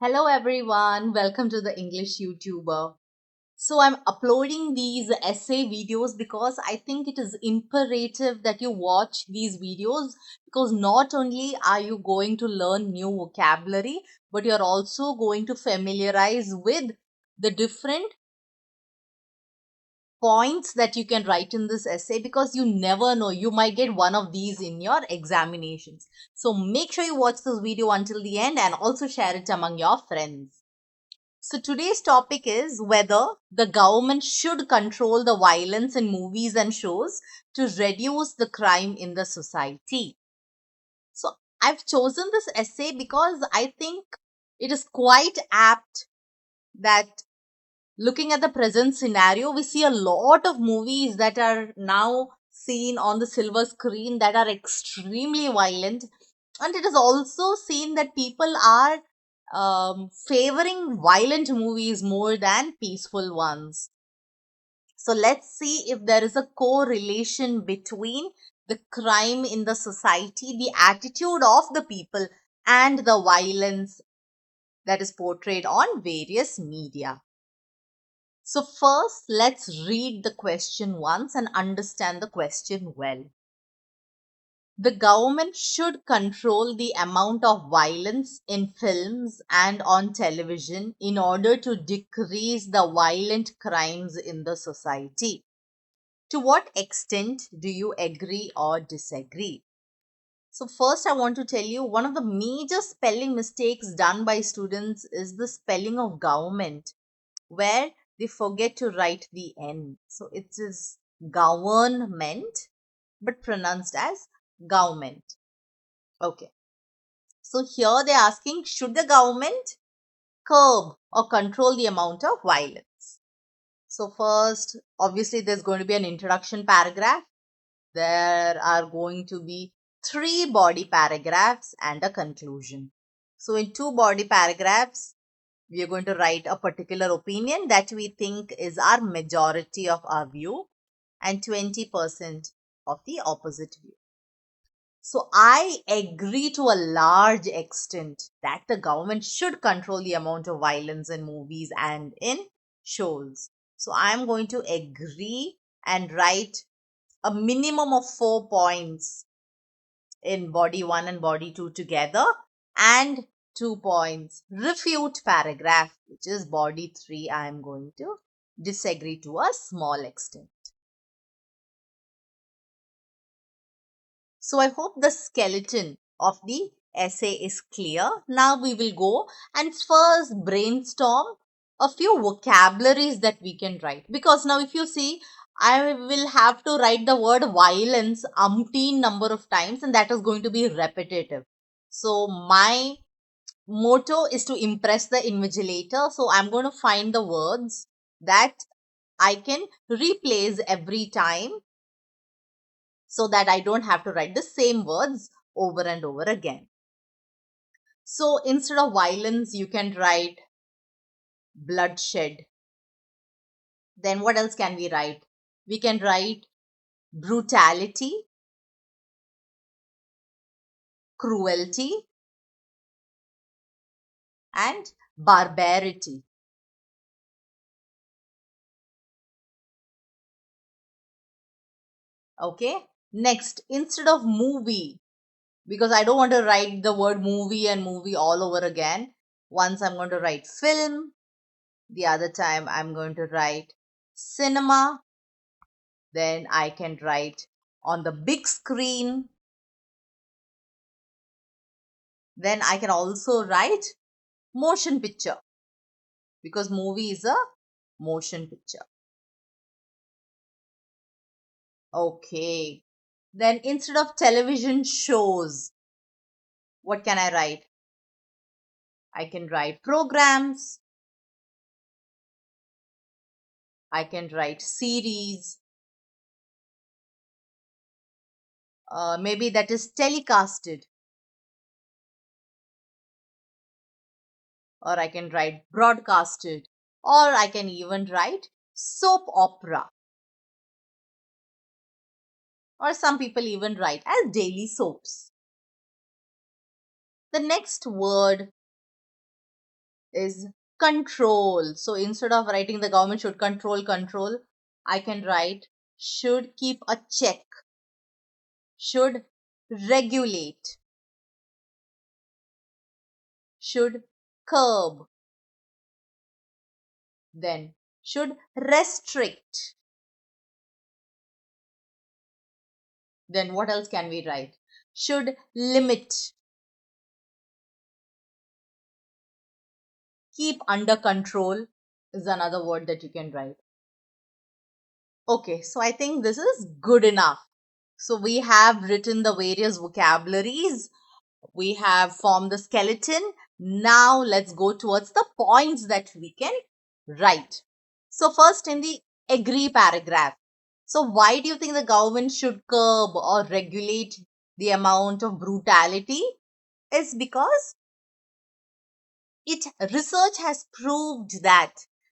Hello everyone, welcome to the English YouTuber. So I'm uploading these essay videos because I think it is imperative that you watch these videos because not only are you going to learn new vocabulary, but you're also going to familiarize with the different points that you can write in this essay because you never know, you might get one of these in your examinations. So make sure you watch this video until the end and also share it among your friends. So today's topic is whether the government should control the violence in movies and shows to reduce the crime in the society. So I've chosen this essay because I think it is quite apt that looking at the present scenario, we see a lot of movies that are now seen on the silver screen that are extremely violent, and it is also seen that people are favoring violent movies more than peaceful ones. So let's see if there is a correlation between the crime in the society, the attitude of the people, and the violence that is portrayed on various media. So, first, let's read the question once and understand the question well. The government should control the amount of violence in films and on television in order to decrease the violent crimes in the society. To what extent do you agree or disagree? So, first, I want to tell you one of the major spelling mistakes done by students is the spelling of government, where they forget to write the N. So it is government, but pronounced as government. Okay. So here they're asking, should the government curb or control the amount of violence? So first, obviously, there's going to be an introduction paragraph. There are going to be three body paragraphs and a conclusion. So in two body paragraphs, we are going to write a particular opinion that we think is our majority of our view and 20% of the opposite view. So I agree to a large extent that the government should control the amount of violence in movies and in shows. So I'm going to agree and write a minimum of 4 points in body 1 and body 2 together, and 2 points refute paragraph, which is body 3. I am going to disagree to a small extent. So I hope the skeleton of the essay is clear. Now we will go and first brainstorm a few vocabularies that we can write. Because now if you see, I will have to write the word violence umpteen number of times, and that is going to be repetitive. So my motto is to impress the invigilator. So I'm going to find the words that I can replace every time so that I don't have to write the same words over and over again. So instead of violence, you can write bloodshed. Then what else can we write? We can write brutality, cruelty, and barbarity. Okay. Next, instead of movie, because I don't want to write the word movie and movie all over again. Once I'm going to write film, the other time I'm going to write cinema, then I can write on the big screen, then I can also write motion picture because movie is a motion picture. Okay. Then instead of television shows, what can I write? I can write programs, I can write series, maybe that is telecasted, or I can write broadcasted, or I can even write soap opera, or some people even write as daily soaps. The next word is control. So instead of writing the government should control, I can write should keep a check, should regulate, should curb, then should restrict. Then what else can we write? Should limit, keep under control is another word that you can write. Okay, so I think this is good enough. So we have written the various vocabularies, we have formed the skeleton. Now let's go towards the points that we can write. So first in the agree paragraph. So why do you think the government should curb or regulate the amount of brutality? Is because research has proved that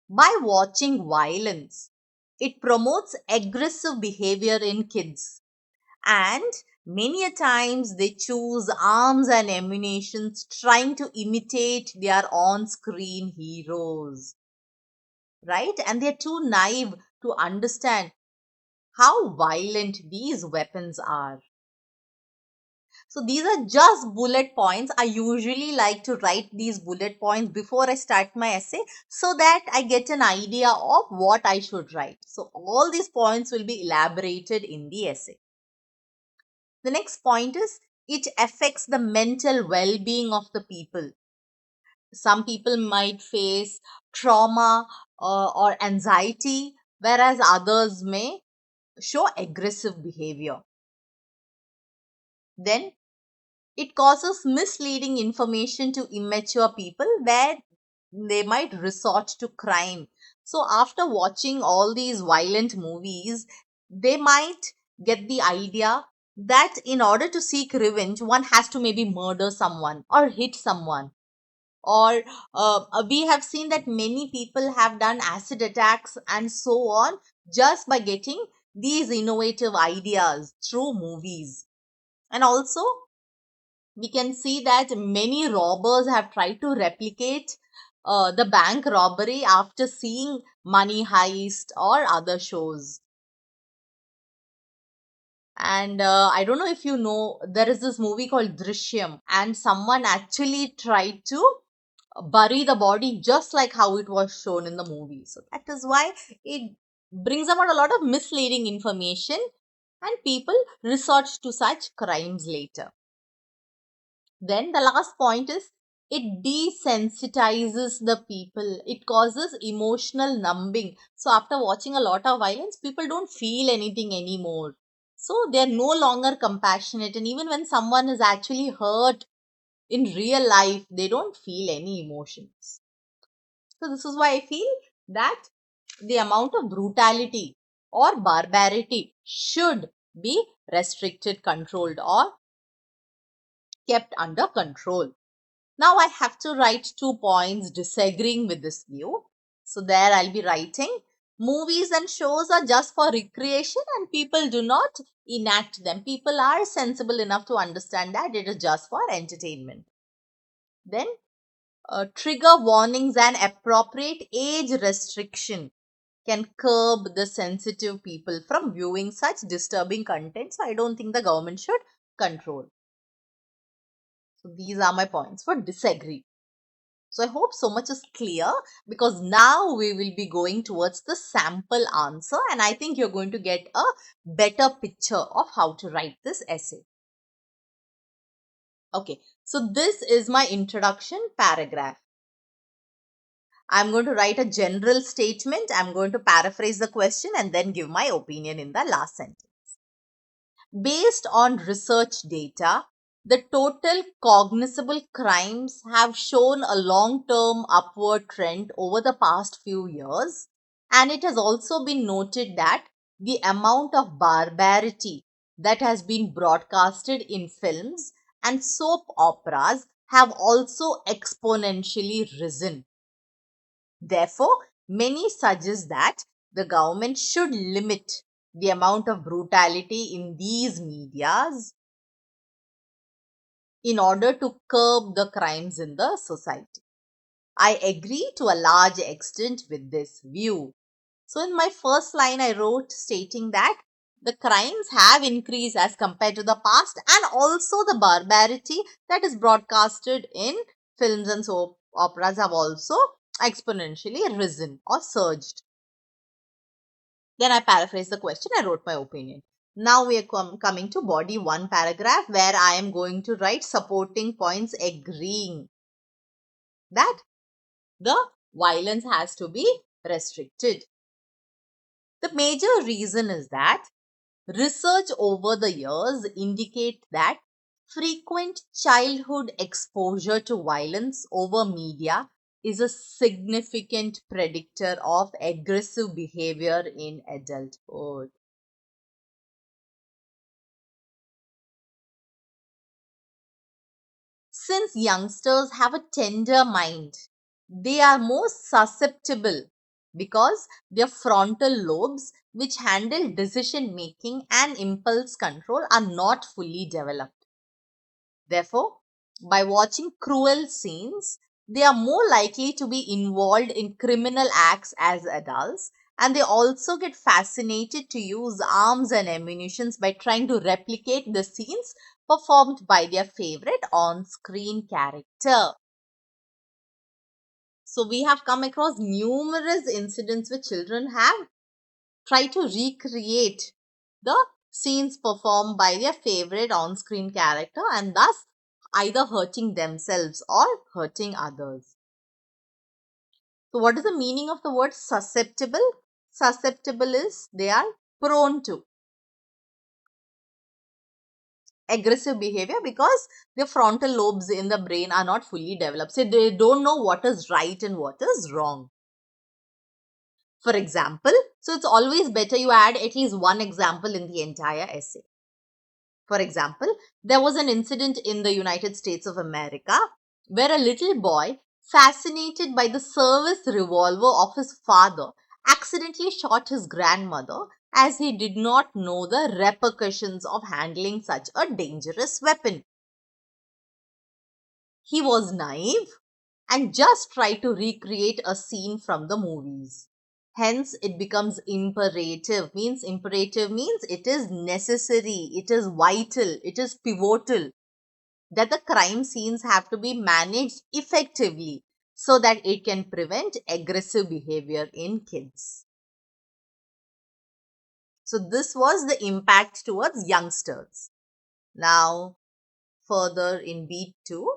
by watching violence, it promotes aggressive behavior in kids. And many a times they choose arms and ammunitions trying to imitate their on-screen heroes, right? And they're too naive to understand how violent these weapons are. So these are just bullet points. I usually like to write these bullet points before I start my essay so that I get an idea of what I should write. So all these points will be elaborated in the essay. The next point is it affects the mental well-being of the people. Some people might face trauma or anxiety, whereas others may show aggressive behavior. Then it causes misleading information to immature people where they might resort to crime. So after watching all these violent movies, they might get the idea that in order to seek revenge, one has to maybe murder someone or hit someone. Or we have seen that many people have done acid attacks and so on just by getting these innovative ideas through movies. And also, we can see that many robbers have tried to replicate the bank robbery after seeing Money Heist or other shows. And I don't know if you know, there is this movie called Drishyam, and someone actually tried to bury the body just like how it was shown in the movie. So that is why it brings about a lot of misleading information, and people resort to such crimes later. Then the last point is it desensitizes the people. It causes emotional numbing. So after watching a lot of violence, people don't feel anything anymore. So they're no longer compassionate. And even when someone is actually hurt in real life, they don't feel any emotions. So this is why I feel that the amount of brutality or barbarity should be restricted, controlled, or kept under control. Now I have to write 2 points disagreeing with this view. So there I'll be writing movies and shows are just for recreation and people do not enact them. People are sensible enough to understand that it is just for entertainment. Then trigger warnings and appropriate age restriction can curb the sensitive people from viewing such disturbing content. So I don't think the government should control. So these are my points for disagree. So I hope so much is clear because now we will be going towards the sample answer and I think you're going to get a better picture of how to write this essay. Okay, so this is my introduction paragraph. I'm going to write a general statement. I'm going to paraphrase the question and then give my opinion in the last sentence. Based on research data, the total cognizable crimes have shown a long-term upward trend over the past few years, and it has also been noted that the amount of barbarity that has been broadcasted in films and soap operas have also exponentially risen. Therefore, many suggest that the government should limit the amount of brutality in these medias in order to curb the crimes in the society. I agree to a large extent with this view. So, in my first line, I wrote stating that the crimes have increased as compared to the past, and also the barbarity that is broadcasted in films and soap operas have also exponentially risen or surged. Then I paraphrased the question, I wrote my opinion. Now we are coming to body one paragraph where I am going to write supporting points agreeing that the violence has to be restricted. The major reason is that research over the years indicate that frequent childhood exposure to violence over media is a significant predictor of aggressive behavior in adulthood. Since youngsters have a tender mind, they are more susceptible because their frontal lobes, which handle decision making and impulse control, are not fully developed. Therefore, by watching cruel scenes, they are more likely to be involved in criminal acts as adults, and they also get fascinated to use arms and ammunitions by trying to replicate the scenes performed by their favorite on screen character. So, we have come across numerous incidents where children have tried to recreate the scenes performed by their favorite on screen character and thus either hurting themselves or hurting others. So, what is the meaning of the word susceptible? Susceptible is they are prone to aggressive behavior because their frontal lobes in the brain are not fully developed. So, they don't know what is right and what is wrong. For example, so it's always better you add at least one example in the entire essay. For example, there was an incident in the United States of America where a little boy, fascinated by the service revolver of his father, accidentally shot his grandmother as he did not know the repercussions of handling such a dangerous weapon. He was naive and just tried to recreate a scene from the movies. Hence, it becomes imperative means it is necessary, it is vital, it is pivotal that the crime scenes have to be managed effectively so that it can prevent aggressive behavior in kids. So, this was the impact towards youngsters. Now, further in beat 2.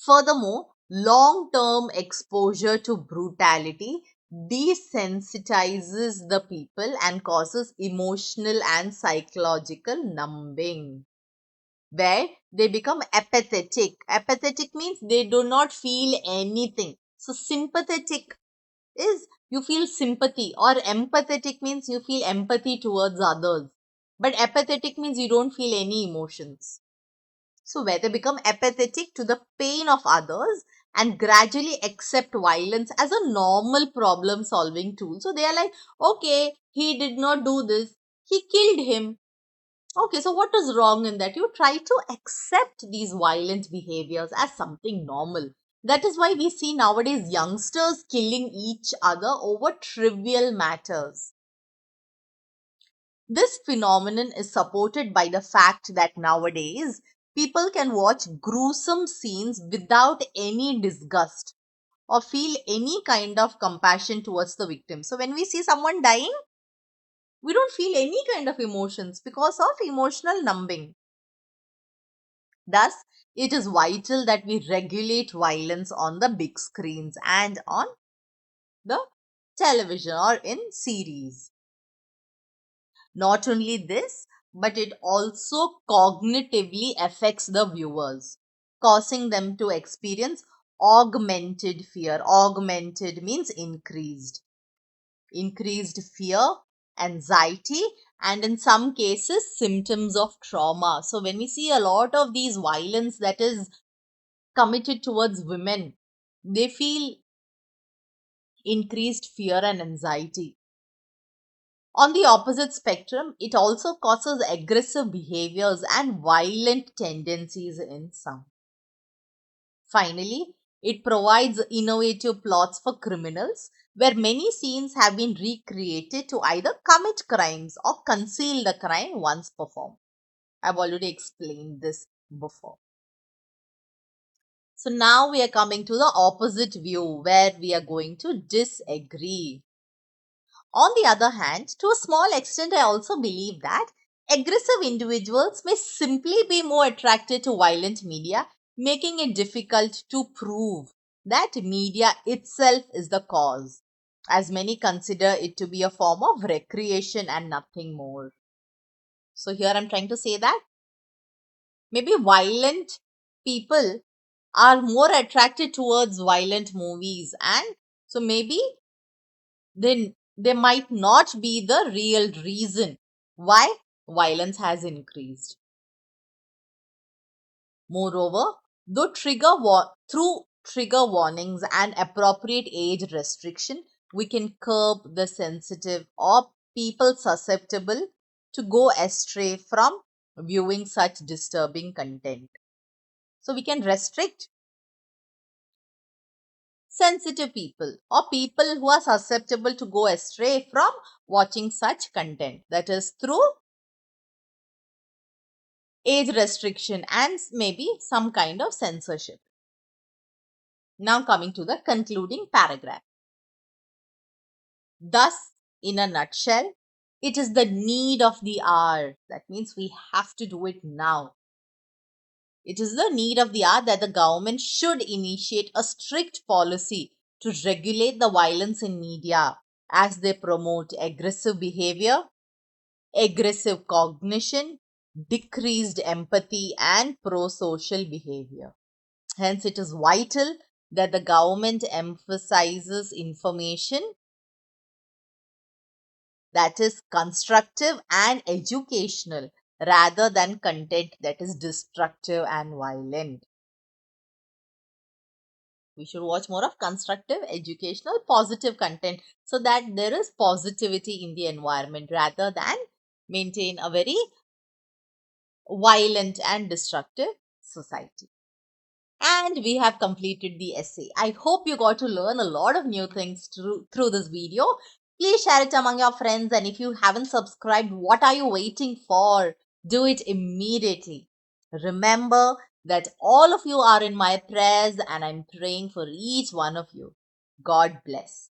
Furthermore, long term exposure to brutality desensitizes the people and causes emotional and psychological numbing, where they become apathetic. Apathetic means they do not feel anything. So, sympathetic is you feel sympathy, or empathetic means you feel empathy towards others. But apathetic means you don't feel any emotions. So, where they become apathetic to the pain of others and gradually accept violence as a normal problem solving tool. So, they are like, okay, he did not do this, he killed him. Okay, so what is wrong in that? You try to accept these violent behaviors as something normal. That is why we see nowadays youngsters killing each other over trivial matters. This phenomenon is supported by the fact that nowadays people can watch gruesome scenes without any disgust or feel any kind of compassion towards the victim. So, when we see someone dying, we don't feel any kind of emotions because of emotional numbing. Thus, it is vital that we regulate violence on the big screens and on the television or in series. Not only this, but it also cognitively affects the viewers, causing them to experience augmented fear. Augmented means increased. Increased fear, anxiety, and in some cases, symptoms of trauma. So, when we see a lot of these violence that is committed towards women, they feel increased fear and anxiety. On the opposite spectrum, it also causes aggressive behaviors and violent tendencies in some. Finally, It provides innovative plots for criminals where many scenes have been recreated to either commit crimes or conceal the crime once performed. I've already explained this before. So now we are coming to the opposite view where we are going to disagree. On the other hand, to a small extent, I also believe that aggressive individuals may simply be more attracted to violent media, making it difficult to prove that media itself is the cause, as many consider it to be a form of recreation and nothing more. So, here I'm trying to say that maybe violent people are more attracted towards violent movies, and so maybe they might not be the real reason why violence has increased. Moreover, through trigger warnings and appropriate age restriction, we can curb the sensitive or people susceptible to go astray from viewing such disturbing content. So we can restrict sensitive people or people who are susceptible to go astray from watching such content, that is through age restriction and maybe some kind of censorship. Now, coming to the concluding paragraph. Thus, in a nutshell, it is the need of the hour. That means we have to do it now. It is the need of the hour that the government should initiate a strict policy to regulate the violence in media as they promote aggressive behavior, aggressive cognition, decreased empathy, and pro social behavior. Hence, it is vital that the government emphasizes information that is constructive and educational rather than content that is destructive and violent. We should watch more of constructive, educational, positive content so that there is positivity in the environment rather than maintain a very violent and destructive society. And we have completed the essay. I hope you got to learn a lot of new things through this video. Please share it among your friends, and if you haven't subscribed, what are you waiting for? Do it immediately. Remember that all of you are in my prayers and I'm praying for each one of you. God bless.